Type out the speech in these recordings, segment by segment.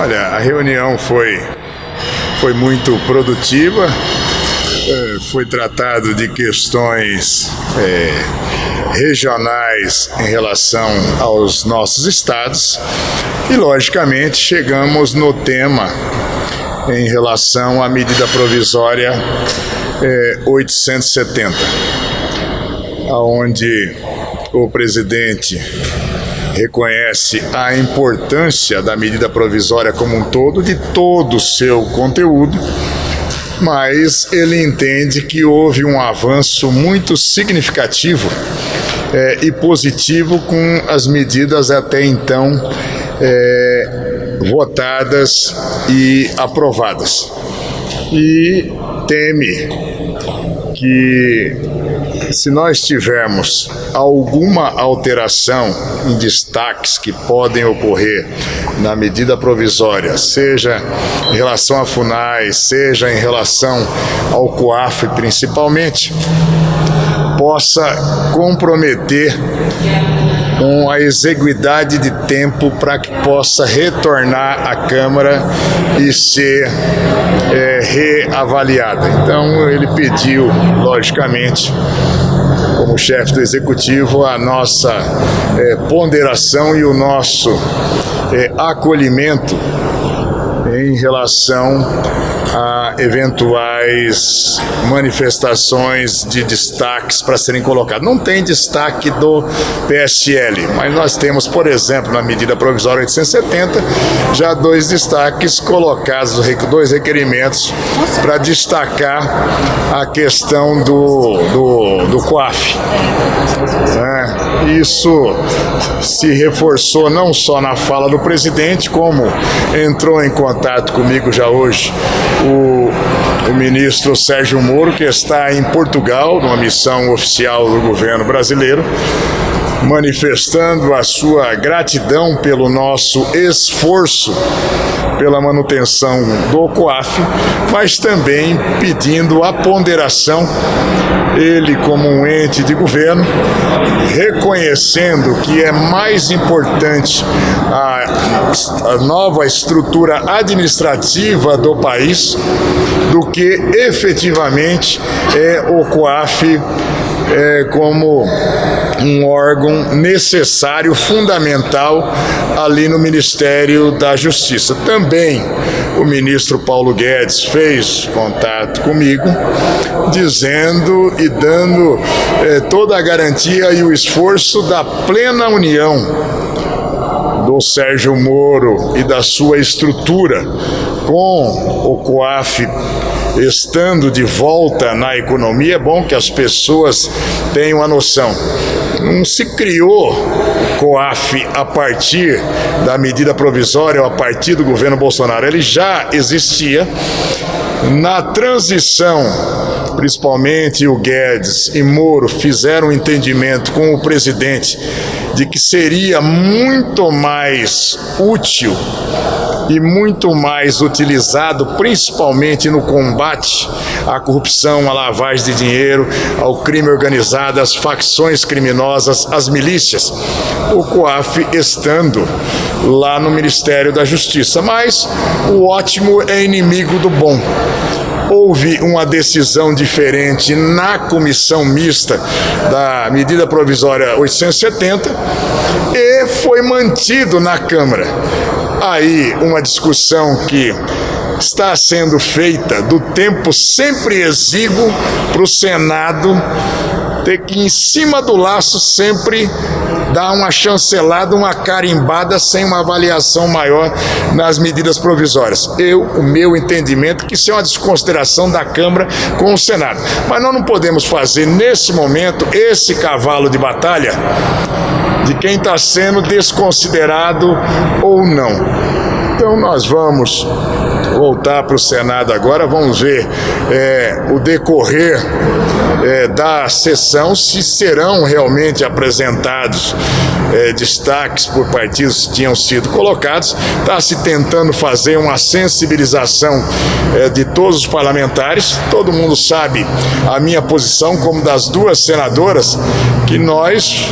Olha, a reunião foi muito produtiva, foi tratado de questões regionais em relação aos nossos estados e, logicamente, chegamos no tema em relação à medida provisória 870, onde o presidente reconhece a importância da medida provisória como um todo, de todo o seu conteúdo, mas ele entende que houve um avanço muito significativo e positivo com as medidas até então votadas e aprovadas. E teme que, se nós tivermos alguma alteração em destaques que podem ocorrer na medida provisória, seja em relação à FUNAI, seja em relação ao COAF principalmente, possa comprometer com a exiguidade de tempo para que possa retornar à Câmara e ser reavaliada. Então, ele pediu, logicamente, como chefe do Executivo, a nossa ponderação e o nosso acolhimento em relação a eventuais manifestações de destaques para serem colocados. Não tem destaque do PSL, mas nós temos, por exemplo, na medida provisória 870, já dois destaques colocados, dois requerimentos para destacar a questão do COAF. Isso se reforçou não só na fala do presidente, como entrou em contato comigo já hoje o ministro Sérgio Moro, que está em Portugal, numa missão oficial do governo brasileiro, manifestando a sua gratidão pelo nosso esforço pela manutenção do COAF, mas também pedindo a ponderação, ele como um ente de governo, reconhecendo que é mais importante a nova estrutura administrativa do país do que efetivamente o COAF como um órgão necessário, fundamental ali no Ministério da Justiça. Também o ministro Paulo Guedes fez contato comigo, dizendo e dando toda a garantia e o esforço da plena união do Sérgio Moro e da sua estrutura com o COAF estando de volta na economia. É bom que as pessoas tenham a noção. Não se criou o COAF a partir da medida provisória ou a partir do governo Bolsonaro. Ele já existia. Na transição, principalmente o Guedes e Moro fizeram um entendimento com o presidente de que seria muito mais útil e muito mais utilizado, principalmente no combate à corrupção, à lavagem de dinheiro, ao crime organizado, às facções criminosas, às milícias, o COAF estando lá no Ministério da Justiça. Mas o ótimo é inimigo do bom. Houve uma decisão diferente na comissão mista da medida provisória 870 e foi mantido na Câmara. Aí uma discussão que está sendo feita do tempo sempre exíguo para o Senado ter que, em cima do laço, sempre dar uma chancelada, uma carimbada sem uma avaliação maior nas medidas provisórias. O meu entendimento, que isso é uma desconsideração da Câmara com o Senado. Mas nós não podemos fazer, nesse momento, esse cavalo de batalha de quem está sendo desconsiderado ou não. Então nós vamos voltar para o Senado agora, vamos ver o decorrer da sessão, se serão realmente apresentados destaques por partidos que tinham sido colocados. Está se tentando fazer uma sensibilização de todos os parlamentares. Todo mundo sabe a minha posição, como das duas senadoras, que nós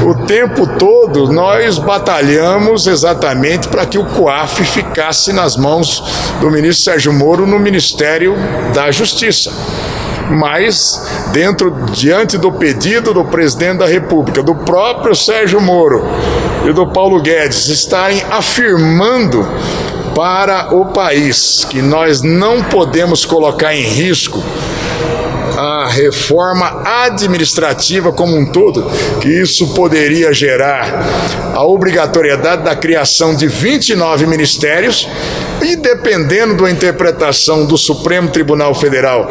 o tempo todo nós batalhamos exatamente para que o COAF ficasse nas mãos do ministro Sérgio Moro no Ministério da Justiça. Mas, diante do pedido do presidente da República, do próprio Sérgio Moro e do Paulo Guedes estarem afirmando para o país que nós não podemos colocar em risco a reforma administrativa como um todo, que isso poderia gerar a obrigatoriedade da criação de 29 ministérios, e dependendo da interpretação do Supremo Tribunal Federal,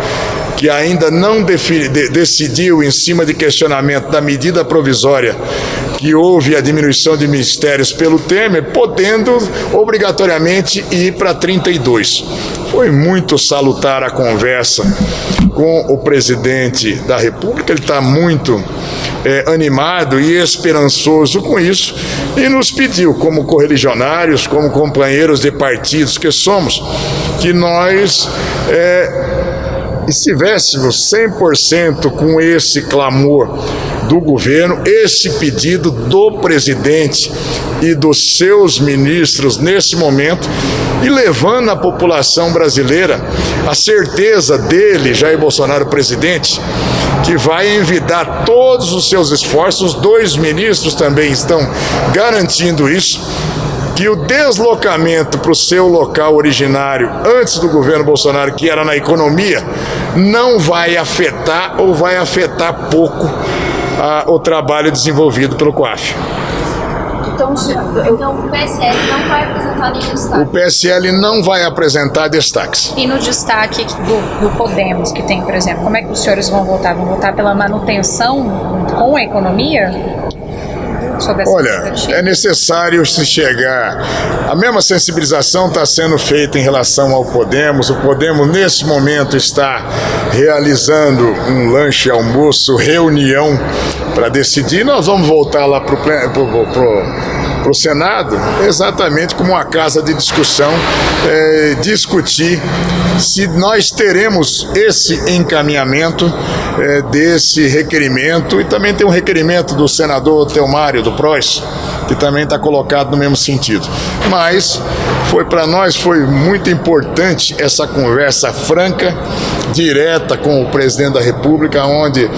que ainda não decidiu em cima de questionamento da medida provisória que houve a diminuição de ministérios pelo Temer, podendo obrigatoriamente ir para 32. Foi muito salutar a conversa com o presidente da República, ele está muito animado e esperançoso com isso, e nos pediu, como correligionários, como companheiros de partidos que somos, que nós estivéssemos 100% com esse clamor do governo, esse pedido do presidente e dos seus ministros nesse momento, e levando à população brasileira a certeza dele, Jair Bolsonaro, presidente, que vai envidar todos os seus esforços. Os 2 ministros também estão garantindo isso, que o deslocamento para o seu local originário antes do governo Bolsonaro, que era na economia, não vai afetar ou vai afetar pouco o trabalho desenvolvido pelo COAF. Então o PSL não vai apresentar nenhum destaque? O PSL não vai apresentar destaques. E no destaque do Podemos, que tem, por exemplo, como é que os senhores vão votar? Vão votar pela manutenção com a economia? Olha, é necessário se chegar. A mesma sensibilização está sendo feita em relação ao Podemos. O Podemos, nesse momento, está realizando um lanche, almoço, reunião para decidir. Nós vamos voltar lá para o Senado, exatamente como uma casa de discussão, discutir se nós teremos esse encaminhamento desse requerimento, e também tem um requerimento do senador Telmário, do PROS, que também está colocado no mesmo sentido. Mas para nós foi muito importante essa conversa franca, direta com o presidente da República, onde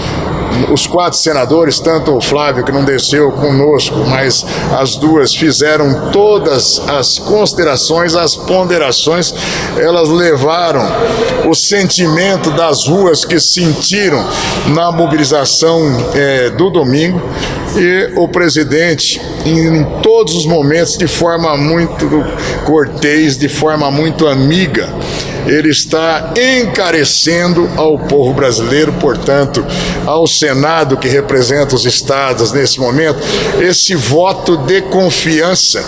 os 4 senadores, tanto o Flávio, que não desceu conosco, mas as 2 fizeram todas as considerações, as ponderações. Elas levaram o sentimento das ruas que sentiram na mobilização do domingo, e o presidente, em todos os momentos, de forma muito cortês, de forma muito amiga, ele está encarecendo ao povo brasileiro, portanto, ao Senado, que representa os estados nesse momento, esse voto de confiança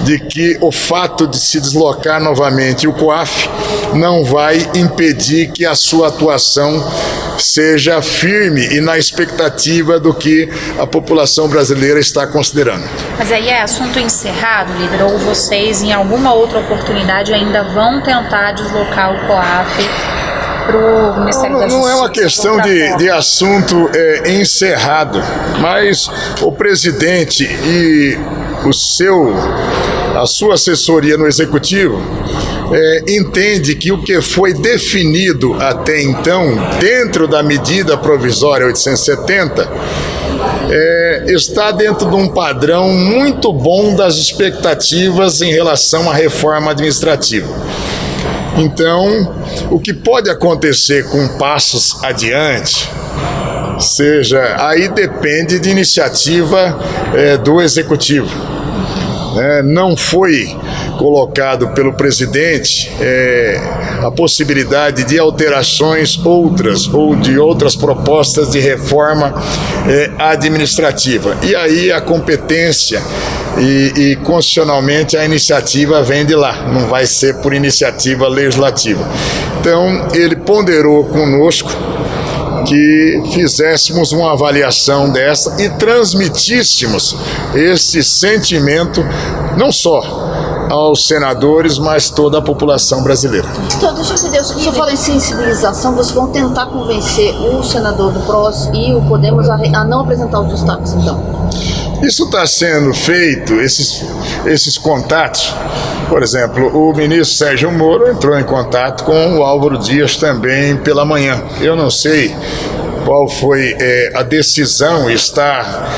de que o fato de se deslocar novamente o COAF não vai impedir que a sua atuação seja firme e na expectativa do que a população brasileira está considerando. Mas aí é assunto encerrado, líder, ou vocês em alguma outra oportunidade ainda vão tentar deslocar o COAF para o Ministério da Justiça? Não é uma questão de assunto encerrado, mas o presidente e a sua assessoria no Executivo entende que o que foi definido até então, dentro da medida provisória 870, está dentro de um padrão muito bom das expectativas em relação à reforma administrativa. Então, o que pode acontecer com passos adiante, aí depende de iniciativa do Executivo. Não foi colocado pelo presidente a possibilidade de alterações outras ou de outras propostas de reforma administrativa. E aí a competência e constitucionalmente a iniciativa vem de lá, não vai ser por iniciativa legislativa. Então ele ponderou conosco que fizéssemos uma avaliação dessa e transmitíssemos esse sentimento, não só aos senadores, mas toda a população brasileira. Então, deixa eu entender, o senhor fala em sensibilização, vocês vão tentar convencer o senador do PROS e o Podemos a não apresentar os destaques, então? Isso está sendo feito, esses contatos. Por exemplo, o ministro Sérgio Moro entrou em contato com o Álvaro Dias também pela manhã. Eu não sei qual foi a decisão, está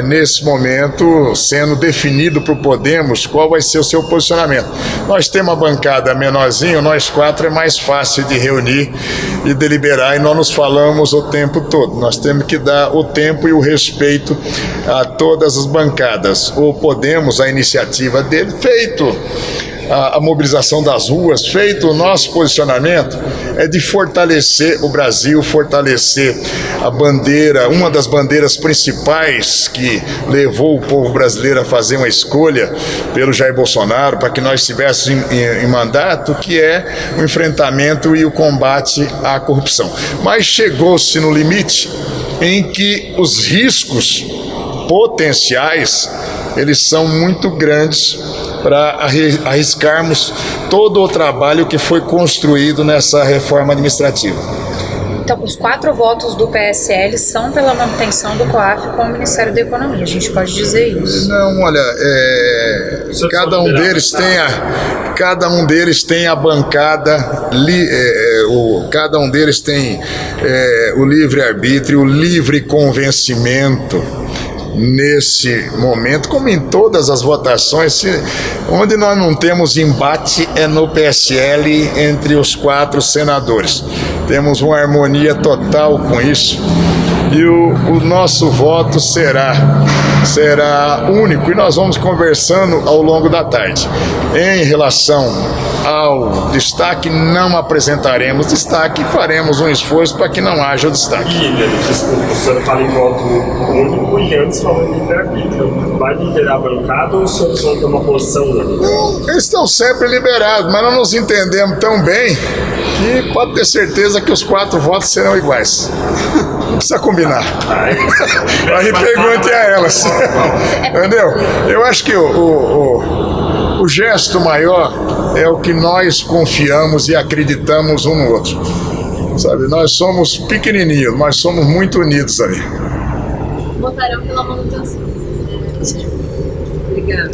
nesse momento sendo definido para o Podemos qual vai ser o seu posicionamento. Nós temos uma bancada menorzinha, nós 4 é mais fácil de reunir e deliberar, e nós nos falamos o tempo todo. Nós temos que dar o tempo e o respeito a todas as bancadas. O Podemos, a iniciativa dele, feito a mobilização das ruas, feito o nosso posicionamento, é de fortalecer o Brasil, fortalecer a bandeira, uma das bandeiras principais que levou o povo brasileiro a fazer uma escolha pelo Jair Bolsonaro, para que nós estivéssemos em mandato, que é o enfrentamento e o combate à corrupção. Mas chegou-se no limite em que os riscos potenciais, eles são muito grandes para arriscarmos todo o trabalho que foi construído nessa reforma administrativa. Então, os 4 votos do PSL são pela manutenção do COAF com o Ministério da Economia, a gente pode dizer isso? Não, olha, cada um deles tem a bancada, cada um deles tem o livre-arbítrio, o livre convencimento. Nesse momento, como em todas as votações, onde nós não temos embate é no PSL entre os 4 senadores. Temos uma harmonia total com isso e o nosso voto será único, e nós vamos conversando ao longo da tarde. Em relação ao destaque, não apresentaremos destaque e faremos um esforço para que não haja o destaque. Desculpa, o senhor fala em voto único e antes falou em livre-arbítrio. Vai liderar a bancada ou os senhores vão ter uma posição? Eles estão sempre liberados, mas não nos entendemos tão bem que pode ter certeza que os 4 votos serão iguais. Não precisa combinar. Aí pergunte a elas. Entendeu? Eu acho que o gesto maior é o que nós confiamos e acreditamos um no outro. Sabe? Nós somos pequenininhos, mas somos muito unidos ali. Votarão pela manutenção. Obrigada.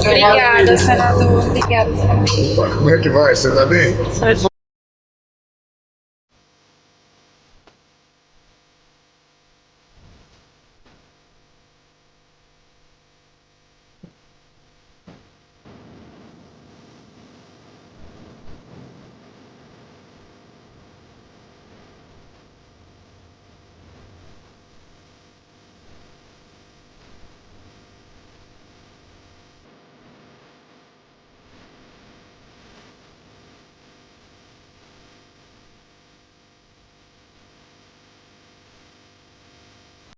Obrigada, senador. Obrigada, senador. Como é que vai? Você está bem?